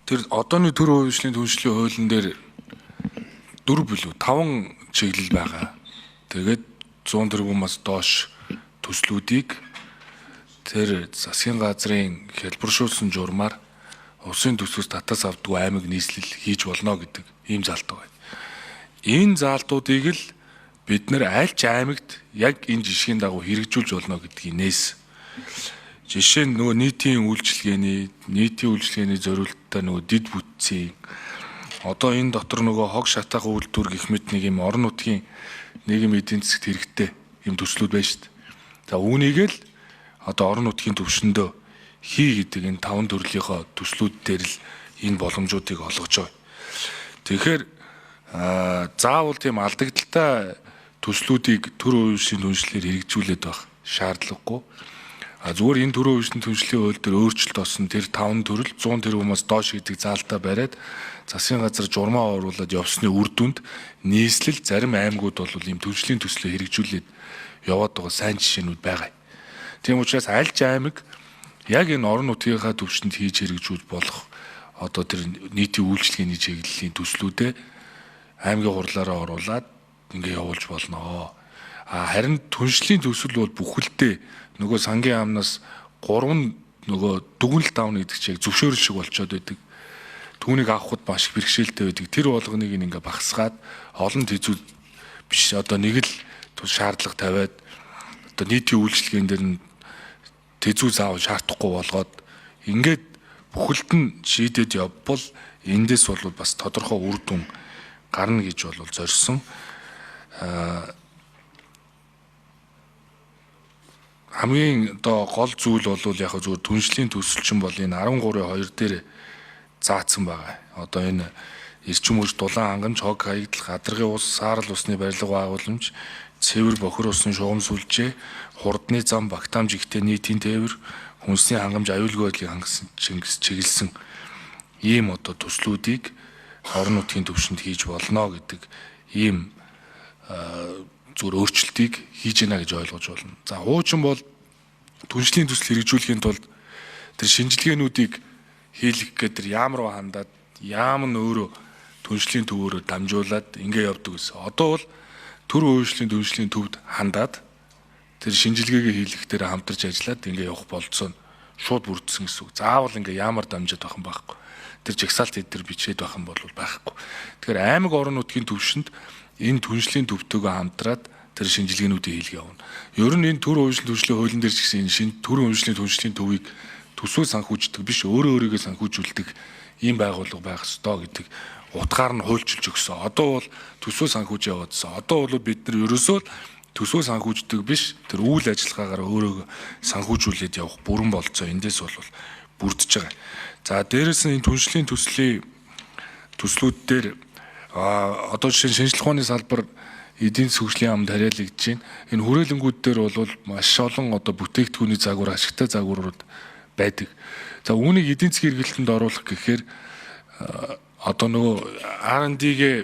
Тэр одооны төр хувьчлын түншлэлийн хуулийн дээр 4 билүү 5 чиглэл байгаа. Тэгээд 100 тэрбумаас доош төслүүдийг тэр засгийн газрын хэлбэршүүлсэн журмаар улсын төсвөөс татаас авдгүй аймаг нийслэл хийж болно гэдэг ийм заалт байна. Энэ заалтуудыг л бид нэр аль ч аймагт яг энэ жишгийн дагуу хэрэгжүүлж болно гэдгийг нээс. Жишээ нь нөгөө нийтийн үйлчилгээний зориулалтаа нөгөө дид бүтцийн одоо энэ дотор нөгөө хог шатах үйлдвэр гэх мэт нэг юм орон нутгийн нийгэм эдийн засгт хэрэгтэй юм төслүүд байна шүү дээ. За үүнийг л одоо орон нутгийн төвшөндөө хий гэдэг энэ 5 төрлийнхөө төслүүд дээр л энэ боломжуудыг олгож байгаа. Тэгэхээр заавал тийм алдагдaltaй төслүүдийг төр хувьсийн түншлэлээр хэрэгжүүлээд байх шаардлагагүй. Зүгээр энэ төр хувьсийн түншлийн хууль дээр өөрчлөлт осон тэр 5 төрөл 100 тэрбумаас доош гэдэг заалтаа бариад засгийн газар журмаа оруулаад явсны үр дүнд нийслэл зарим аймагуд бол ийм түншлийн төслөө хэрэгжүүлээд яваад байгаа сайн жишээнүүд байгаа. Тийм учраас аль ч аймаг яг энэ орон нутгийнхаа төвшөнд хийж хэрэгжүүлж болох одоо тэр нийтийн үйлчлэгээний чиглэлийн төслүүдээ аймгийн хурлаараа оруулаад ингээ явуулж болно. Харин түншлийн төсөл бол бүхэлдээ нөгөө сангийн амнаас 3 нөгөө дүгнэлт авна гэдэг чиг зөвшөөрөл шиг болчиход байдаг. Түүнийг авахд маш их бэрхшээлтэй байдаг. Тэр болгоныг ингээ багасгаад олон тэзүүд биш одоо нэг л шаардлага тавиад одоо нийтийн үйлчлэгээн дээр нь тэзүү заавал шаардахгүй болгоод ингээд бүхэлд нь шийдээд явбал эндээс бол бас тодорхой үр дүн гарна гэж бол зорьсон. Хамгийн одоо гол зүйл бол яг зөвхөн түншлийн төсөлчин бол энэ 13-2 дээр заасан байгаа. Одоо энэ эрчим хүч дулаан хангамж, хог хаягдал, гадаргын ус, саарал усны барилга байгууламж, цэвэр бохир усын шугам сүлжээ, хурдны зам, багтаамж ихтэй нийтийн тээвэр, хүнсний хангамж, аюулгүй байдлыг хангасан чиглэсэн ийм одоо төслүүдийг орон нутгийн төвшөнд хийж болно гэдэг ийм зүгээр өөрчлөлтийг хийж гэнэ гэж ойлгож байна. За хуучин бол түншлийн төсөл хэрэгжүүлэхийн тулд тэр шинжилгээнүүдийг хийлгэх гэдэг тэр яам руу хандаад яам нь өөрөө түншлийн төвөөрөө дамжуулаад ингэ явдаг гэсэн. Одоо бол төр хувьчлын түншлийн төвд хандаад тэр шинжилгээгээ хийлгэх дээр хамтарч ажиллаад ингэ явах болцоо нь шууд бүрдсэн гэсэн үг. Заавал ингэ яамаар дамжаад байх юм байхгүй. Тэр жагсаалт эдгээр бичээд байх юм бол байхгүй. Тэгэхээр аймаг орон нутгийн төвшөнд энэ түншлийн төвтэйгээ хамтраад тэр шинжилгээнүүдийг хийлгэж явна. Ер нь энэ төр хувьчлын түншлийн хуулийн дээр ч гэсэн энэ шинэ төр хувьчлын түншлийн төвийг төсвөө санхүүждэг биш өөрийгөө санхүүжүүлдэг ийм байгууллага байх ёстой гэдэг утгаар нь хуульчилж өгсөн. Одоо бол төсвөө санхүүж яваадсан. Одоо бол бид нар ерөөсөө төсвөө санхүүждэг биш тэр үйл ажиллагаагаар өөрийгөө санхүүжүүлээд явах бүрэн болцоо эндээс бол бүрдэж байгаа. За дээрэс нь энэ түншлийн төслүүд дээр одоо жишээ нь шинжлэх ухааны салбар эдийн засгийн хөгжлийн амд хариалагдж байна. Энэ хүрээлэнгүүд дээр бол маш олон одоо бүтээгдэхүүний загвар, ашигтай загварууд байдаг. За үүнийг эдийн засгийн эргэлтэнд оруулах гэхээр одоо нөгөө R&D-гээ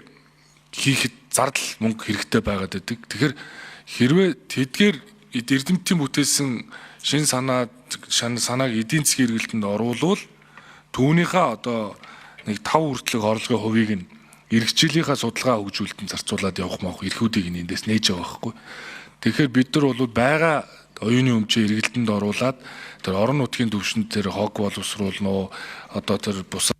хийхэд зардал мөнгө хэрэгтэй байгаад байдаг. Тэгэхээр хэрвээ тэдгээр эрдэмтдийн бүтээсэн шин санааг эдийн засгийн эргэлтэнд оруулвал түүнийхээ одоо нэг 5 хүртэлх орлогын хувийг нь эрхчлэлийнхаа судалгаа хөгжүүлэлтэнд зарцуулаад явах эрхүүдийг эндээс нээж байгаа байхгүй. Тэгэхээр бид нар бол байгаа оюуны өмчөө эргэлтэнд оруулаад тэр орон нутгийн төвшөнд тэр хог боловсруулна уу одоо тэр бусад